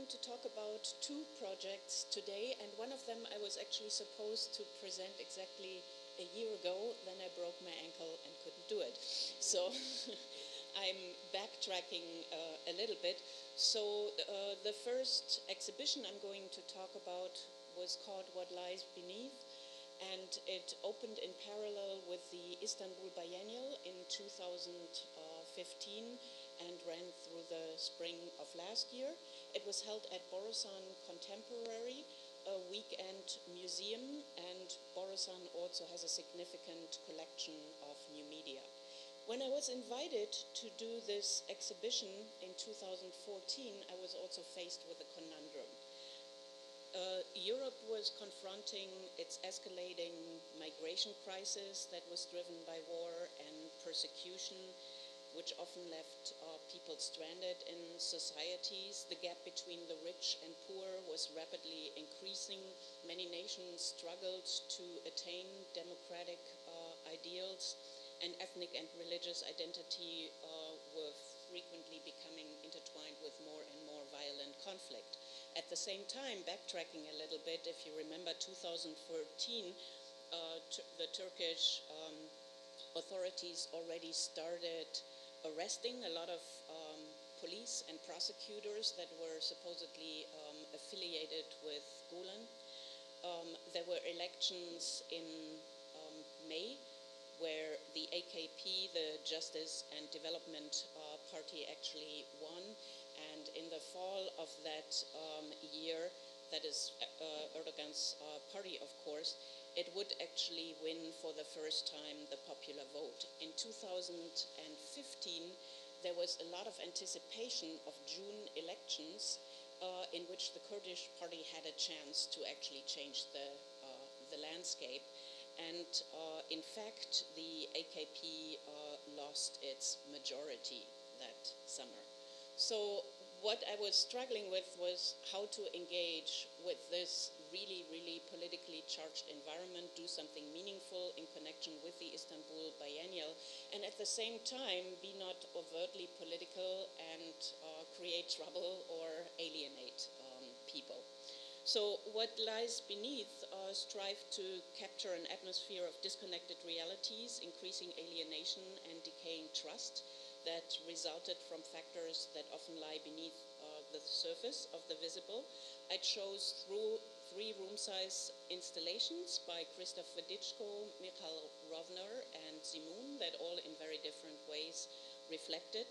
going to talk about two projects today, and one of them I was actually supposed to present exactly a year ago. Then I broke my ankle and couldn't do it. So I'm backtracking a little bit. So the first exhibition I'm going to talk about was called What Lies Beneath, and it opened in parallel with the Istanbul Biennial in 2015 and ran through the spring of last year. It was held at Borusan Contemporary, a weekend museum, and Borusan also has a significant collection of new media. When I was invited to do this exhibition in 2014, I was also faced with a conundrum. Europe was confronting its escalating migration crisis that was driven by war and persecution, which often left people stranded in societies. The gap between the rich and poor was rapidly increasing. Many nations struggled to attain democratic ideals, and ethnic and religious identity were frequently becoming intertwined with more and more violent conflict. At the same time, backtracking a little bit, if you remember 2014, the Turkish authorities already started arresting a lot of police and prosecutors that were supposedly affiliated with Gulen. There were elections in May, where the AKP, the Justice and Development Party, actually won. And in the fall of that year, that is Erdogan's party, of course, it would actually win for the first time the popular vote. In 2015, there was a lot of anticipation of June elections in which the Kurdish party had a chance to actually change the landscape. And in fact, the AKP lost its majority that summer. So what I was struggling with was how to engage with this really, really politically charged environment, do something meaningful in connection with the Istanbul Biennial, and at the same time be not overtly political and create trouble or alienate people. So What Lies Beneath strive to capture an atmosphere of disconnected realities, increasing alienation and decaying trust that resulted from factors that often lie beneath the surface of the visible. I chose through 3 room-size installations by Christoph Wediczko, Michal Rovner, and Simon that all in very different ways reflected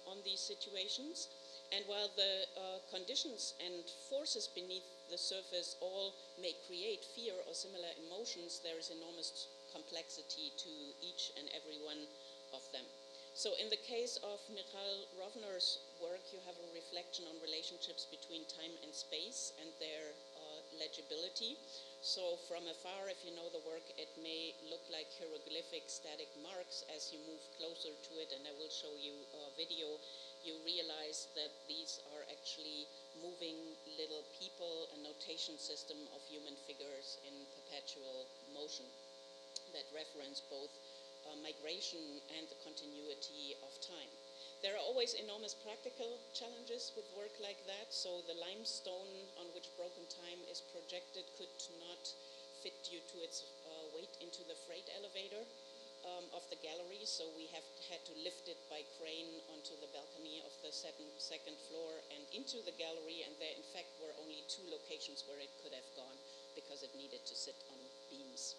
on these situations. And while the conditions and forces beneath the surface all may create fear or similar emotions, there is enormous complexity to each and every one of them. So in the case of Michal Rovner's work, you have a reflection on relationships between time and space and their legibility. So from afar, if you know the work, it may look like hieroglyphic static marks. As you move closer to it, and I will show you a video, you realize that these are actually moving little people, a notation system of human figures in perpetual motion that reference both migration and the continuity of time. There are always enormous practical challenges with work like that. So the limestone on which broken time is projected could not fit due to its weight into the freight elevator of the gallery. So we have had to lift it by crane onto the balcony of the second floor and into the gallery. And there, in fact, were only 2 locations where it could have gone because it needed to sit on beams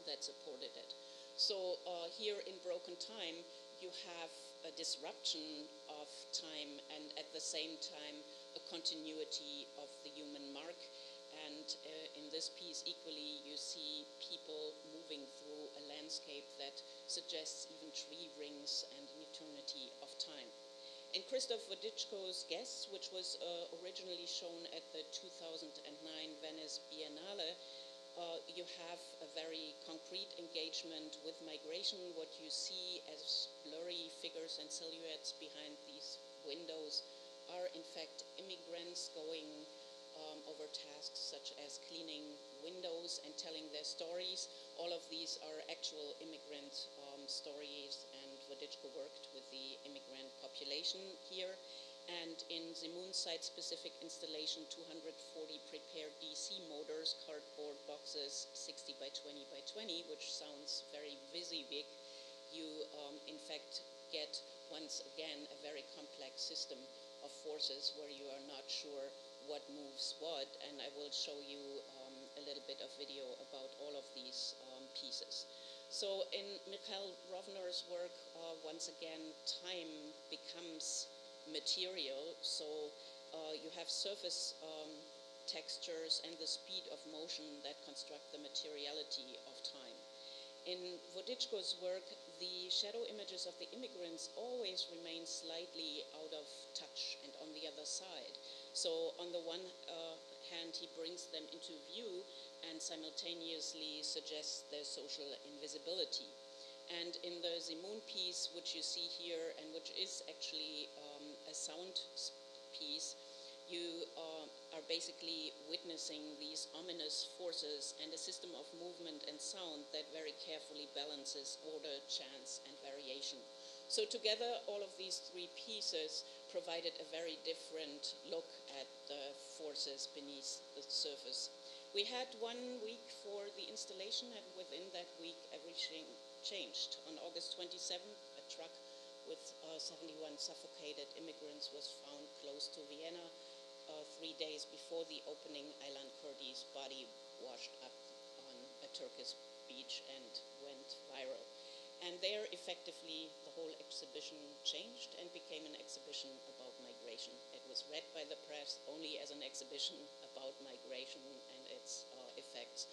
that supported it. So here in Broken Time, you have a disruption of time and at the same time a continuity of the human mark. And in this piece equally, you see people moving through a landscape that suggests even tree rings and an eternity of time. In Christoph Wediczko's Guests, which was originally shown at the 2009 Venice Biennale, you have a very concrete engagement with migration. What you see as blurry figures and silhouettes behind these windows are in fact immigrants going over tasks such as cleaning windows and telling their stories. All of these are actual immigrant stories, and Wediczko worked with the immigrant population here. And in the moon site-specific installation, 240 prepared DC motors, cardboard boxes, 60 by 20 by 20, which sounds very WYSIWYG. You, in fact, get, once again, a very complex system of forces where you are not sure what moves what, and I will show you a little bit of video about all of these pieces. So in Michael Rovner's work, once again, time becomes material, so you have surface textures and the speed of motion that construct the materiality of time. In Wodiczko's work, the shadow images of the immigrants always remain slightly out of touch and on the other side. So on the one hand, he brings them into view and simultaneously suggests their social invisibility. And in the Zimun piece, which you see here, and which is actually a sound piece, you are basically witnessing these ominous forces and a system of movement and sound that very carefully balances order, chance, and variation. So together, all of these three pieces provided a very different look at the forces beneath the surface. We had 1 week for the installation, and within that week, everything changed. On August 27th, a truck with 71 suffocated immigrants was found close to Vienna. 3 days before the opening, Aylan Kurdi's body washed up on a Turkish beach and went viral. And there, effectively, the whole exhibition changed and became an exhibition about migration. It was read by the press only as an exhibition about migration and its effects.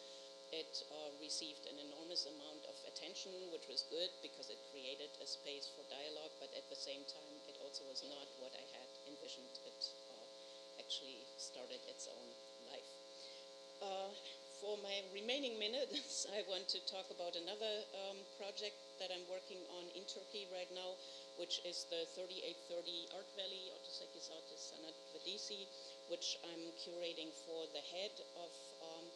It received an enormous amount of attention, which was good because it created a space for dialogue, but at the same time, it also was not what I had envisioned. It actually started its own life. For my remaining minutes, I want to talk about another project that I'm working on in Turkey right now, which is the 3830 Art Valley, Otoseki Artist Sanat Vadisi, which I'm curating for the head of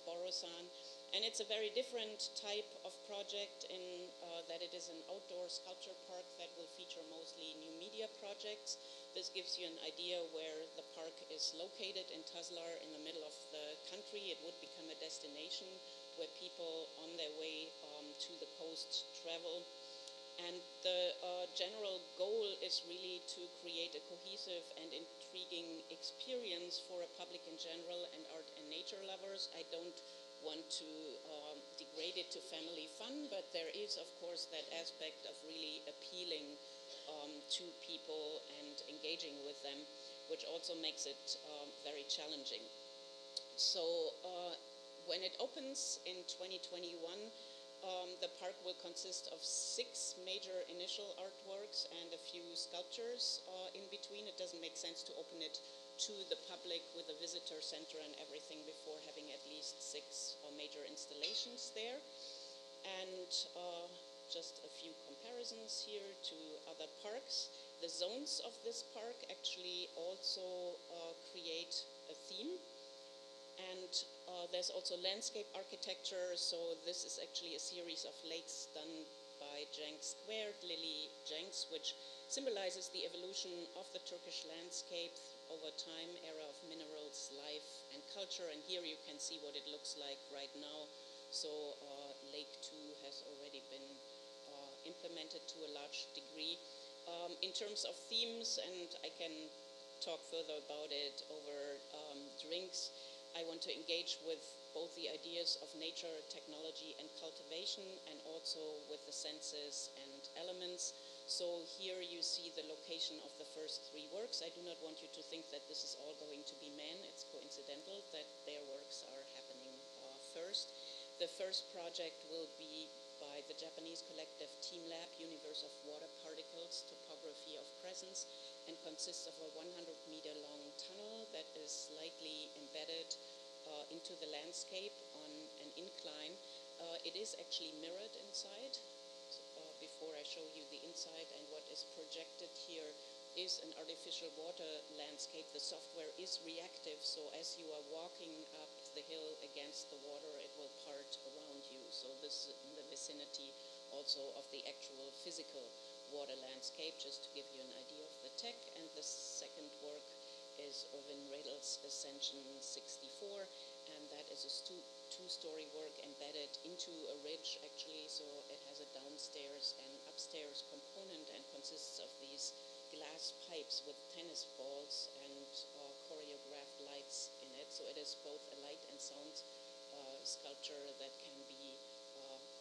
Borusan. And it's a very different type of project in that it is an outdoor sculpture park that will feature mostly new media projects. This gives you an idea where the park is located in Tazlar in the middle of the country. It would become a destination where people on their way to the coast travel. And the general goal is really to create a cohesive and intriguing experience for a public in general and art and nature lovers. I don't want to degrade it to family fun, but there is, of course, that aspect of really appealing to people and engaging with them, which also makes it very challenging. So when it opens in 2021, the park will consist of 6 major initial artworks and a few sculptures in between. It doesn't make sense to open it to the public with a visitor center and everything before having at least 6 major installations there. And just a few comparisons here to other parks. The zones of this park actually also create a theme. And there's also landscape architecture, so this is actually a series of lakes done by Cenk Squared, Lily Cenks, which symbolizes the evolution of the Turkish landscape over time, era of minerals, life, and culture. And here you can see what it looks like right now. So Lake 2 has already been implemented to a large degree. In terms of themes, and I can talk further about it over drinks, I want to engage with both the ideas of nature, technology, and cultivation, and also with the senses and elements. So here you see the location of the first 3 works. I do not want you to think that this is all going to be men. It's coincidental that their works are happening first. The first project will be by the Japanese collective Team Lab, Universe of Water Particles, Topography of Presence, and consists of a 100-meter-long tunnel that is slightly embedded into the landscape on an incline. It is actually mirrored inside. Before I show you the inside, and what is projected here is an artificial water landscape. The software is reactive, so as you are walking up the hill against the water, it will part around you. So this is in the vicinity also of the actual physical water landscape, just to give you an idea of the tech. And the second work is Irvin Radel's Ascension 64, and that is a two-story work embedded into a ridge, actually, so it has a downstairs and upstairs component and consists of these glass pipes with tennis balls and choreographed lights in it. So it is both a light and sound sculpture that can be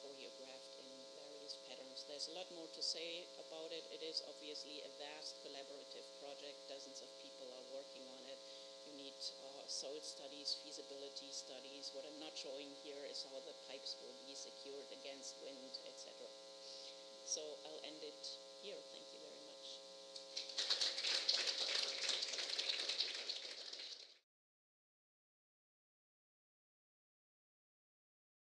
choreographed in various patterns. There's a lot more to say about it. It is obviously a vast collaborative project. Dozens of people are working on it. You need soil studies, feasibility studies. What I'm not showing here is how the pipes will be secured against wind, etc. So I'll end it here. Thank you.